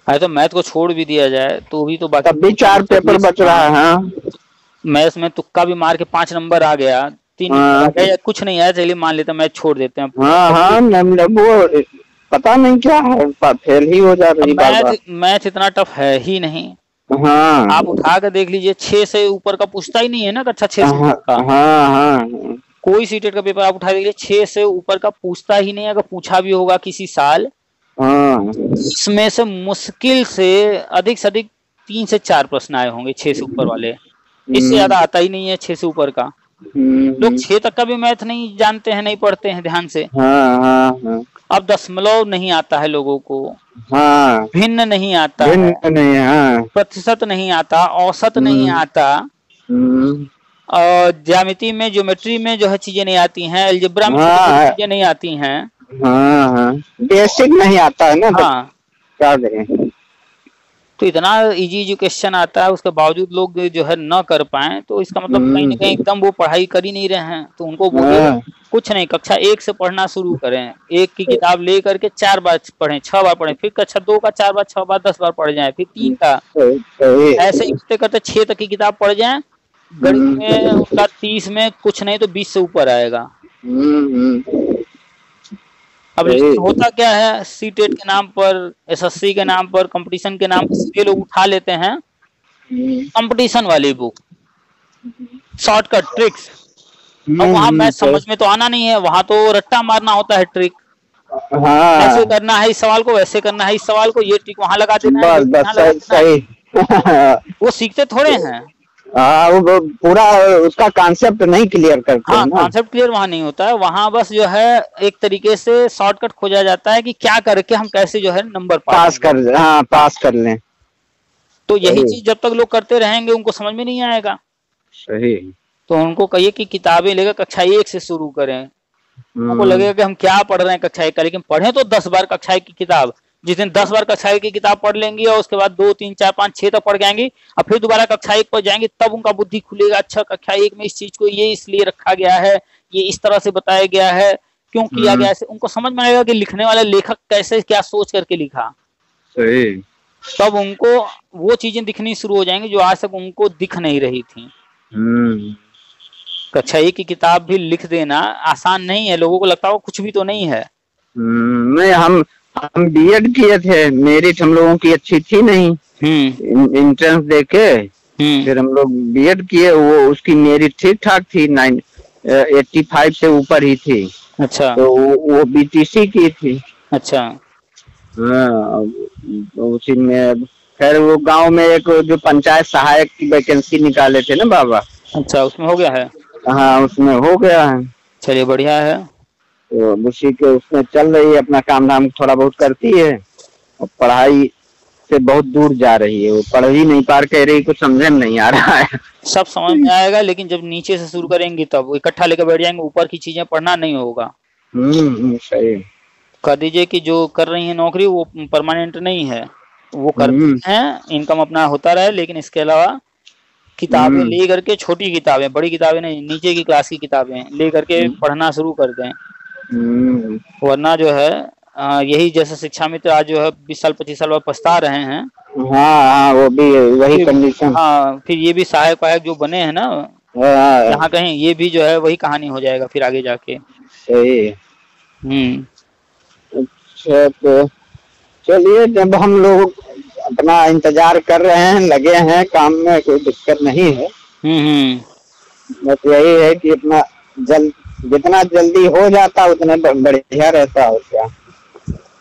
अरे तो मैथ को छोड़ भी दिया जाए तो भी तो बाकी तब भी 4 पेपर बच रहा है। हाँ, मैथ्स में तुक्का भी मार के 5 नंबर आ गया, 3 नंबर आ गया या कुछ नहीं आया, चलिए मान लेते मैथ छोड़ देते हैं। हाँ, वो पता नहीं क्या है, फेल ही हो जा रही है। मैथ इतना टफ है ही नहीं। हाँ, आप उठा कर देख लीजिए, 6 से ऊपर का पूछता ही नहीं है ना कक्षा 6 से का। हाँ, कोई सीटेट का पेपर आप उठा दीजिए, 6 से ऊपर का पूछता ही नहीं। अगर पूछा भी होगा किसी साल, इसमें से मुश्किल से अधिक 3 से 4 प्रश्न आए होंगे 6 से ऊपर वाले, इससे ज्यादा आता ही नहीं है 6 से ऊपर का। लोग 6 तक का भी मैथ नहीं जानते हैं, नहीं पढ़ते हैं ध्यान से। अब दशमलव नहीं आता है लोगों को, भिन्न नहीं आता है, प्रतिशत नहीं आता, औसत नहीं आता, और ज्यामिति में, ज्योमेट्री में जो है चीजें नहीं आती हैं, अलजेब्रा में चीजें नहीं आती हैं। बेसिक नहीं आता है ना। हाँ, क्या करें। तो इतना इजी एजुकेशन आता है, उसके बावजूद लोग जो है न कर पाए, तो इसका मतलब कहीं ना कहीं एकदम वो पढ़ाई कर ही नहीं रहे हैं। तो उनको बोले कुछ नहीं, कक्षा 1 से पढ़ना शुरू करें, 1 की किताब ले करके 4 बार पढ़ें, 6 बार पढ़ें, फिर कक्षा 2 का 4 बार, 6 बार, 10 बार पढ़ जाए, फिर 3 का, ऐसे ही करते करते 6 तक की किताब पढ़ जाए। गणित में उनका 30 में कुछ नहीं तो 20 से ऊपर आएगा। अब होता क्या है, सीटेट के नाम पर, एसएससी के नाम पर, कंपटीशन के नाम पर सीधे लोग उठा लेते हैं कंपटीशन वाली बुक, शॉर्टकट ट्रिक्स। अब वहां मैथ समझ में तो आना नहीं है, वहां तो रट्टा मारना होता है ट्रिक। ऐसे करना है इस सवाल को, वैसे करना है इस सवाल को, ये ट्रिक वहां लगा देना है, वो सीखते थोड़े हैं। वो पूरा उसका कॉन्सेप्ट नहीं क्लियर करते। हाँ, कॉन्सेप्ट क्लियर वहां नहीं होता है, वहां बस जो है एक तरीके से शॉर्टकट खोजा जाता है कि क्या करके हम कैसे जो है नंबर पास कर लें। तो यही चीज जब तक लोग करते रहेंगे उनको समझ में नहीं आएगा। सही। तो उनको कहिए कि किताबें लेकर कक्षा 1 से शुरू करें। उनको लगेगा कि हम क्या पढ़ रहे हैं कक्षा 1 का, लेकिन पढ़े तो 10 बार कक्षा 1 की किताब। जिस दिन 10 बार कक्षा 1 की किताब पढ़ लेंगी और उसके बाद 2, 3, 4, 5, 6 तक पढ़ जाएंगी, और फिर दोबारा कक्षा 1 पर जाएंगे, तब उनका बुद्धि खुलेगा। अच्छा, कक्षा 1 में इस चीज को ये इसलिए रखा गया है, ये इस तरह से बताया गया है, क्यों किया गया ऐसे। उनको समझ में आएगा कि लिखने वाला लेखक कैसे क्या सोच करके लिखा। सही। तब उनको वो चीजें दिखनी शुरू हो जाएंगी जो आज तक उनको दिख नहीं रही थी। कक्षा 1 की किताब भी लिख देना आसान नहीं है, लोगों को लगता है कुछ भी तो नहीं है। नहीं, हम बीएड किए थे, मेरिट हम लोगों की अच्छी थी नहीं, एंट्रेंस देके फिर हम लोग बीएड किए, वो उसकी मेरिट ठीक ठाक थी, 85 से ऊपर ही थी। अच्छा। तो वो बीटीसी की थी। अच्छा। हाँ, उसी में खैर वो गांव में एक जो पंचायत सहायक की वैकेंसी निकाले थे ना बाबा। अच्छा, उसमें हो गया है। हाँ, उसमें हो गया है। चलिए बढ़िया है। तो उसी के उसमें चल रही है, अपना काम धाम थोड़ा बहुत करती है और पढ़ाई से बहुत दूर जा रही है। वो पढ़ ही नहीं पा कह रही, कुछ समझ में नहीं आ रहा है। सब समझ में आएगा, लेकिन जब नीचे से शुरू करेंगे तब इकट्ठा लेकर बैठ जाएंगे, ऊपर की चीजें पढ़ना नहीं होगा। सही। कह दीजिए कि जो कर रही है नौकरी वो परमानेंट नहीं है, वो करते हैं, इनकम अपना होता रहे, लेकिन इसके अलावा किताबें ले करके, छोटी किताबें, बड़ी किताबें नहीं, नीचे की क्लास की किताबें ले करके पढ़ना शुरू कर दें। वरना जो है यही जैसे शिक्षा मित्र आज जो है 20 साल 25 साल बाद पछता रहे हैं। हाँ, वो भी वही कंडीशन। हाँ, फिर ये भी सहायक वायक जो बने हैं ना यहाँ कहीं, ये भी जो है वही कहानी हो जाएगा फिर आगे जाके। सही। अच्छा, तो चलिए, जब हम लोग अपना इंतजार कर रहे हैं, लगे हैं काम में, कोई दिक्कत नहीं है। बस यही है कि अपना जितना जल्दी हो जाता उतना बढ़िया रहता है क्या।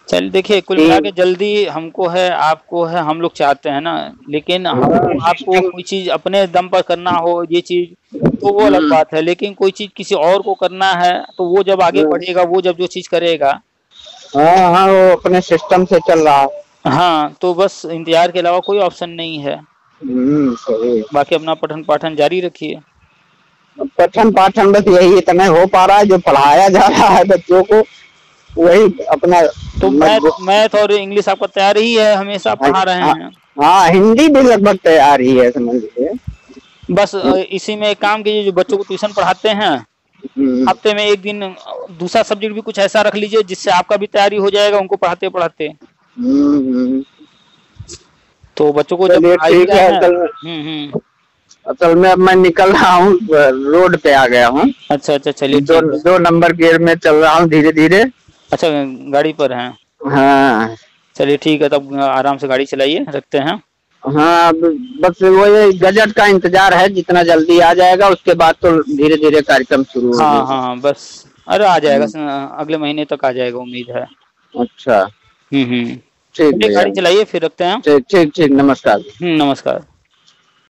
चल देखिए, कुल मिला के जल्दी हमको है, आपको है, हम लोग चाहते हैं ना, लेकिन हमको आपको कोई चीज अपने दम पर करना हो ये चीज तो वो अलग बात है, लेकिन कोई चीज किसी और को करना है तो वो जब आगे बढ़ेगा, वो जब जो चीज करेगा। हाँ हाँ, वो अपने सिस्टम से चल रहा है। हाँ, तो बस इंतजार के अलावा कोई ऑप्शन नहीं है। सही। बाकी अपना पठन पाठन जारी रखिए। पठन पाठन बस यही इतना हो पा रहा है, जो पढ़ाया जा रहा है बच्चों को वही अपना। तो मैथ और इंग्लिश आपका तैयार ही है, हमेशा पढ़ा रहे हैं। हाँ, हिंदी भी लगभग तैयार ही है, समझ लीजिए। बस इसी में एक काम कीजिए, जो बच्चों को ट्यूशन पढ़ाते हैं हफ्ते में एक दिन दूसरा सब्जेक्ट भी कुछ ऐसा रख लीजिए जिससे आपका भी तैयारी हो जाएगा उनको पढ़ाते पढ़ाते। तो बच्चों को जब ठीक है। असल में अब मैं निकल रहा हूँ, रोड पे आ गया हूँ। अच्छा अच्छा, चलिए। 2 नंबर गियर में चल रहा हूँ धीरे धीरे। अच्छा, गाड़ी पर हैं? हाँ चलिए ठीक है, तब आराम से गाड़ी चलाइए, रखते हैं। हाँ, बस वो ये गजट का इंतजार है, जितना जल्दी आ जाएगा उसके बाद तो धीरे धीरे कार्यक्रम शुरू हो। हाँ हाँ बस, अरे आ जाएगा, अगले महीने तक आ जाएगा, उम्मीद है। अच्छा। ठीक है, गाड़ी चलाइए, फिर रखते हैं। ठीक ठीक ठीक, नमस्कार। नमस्कार।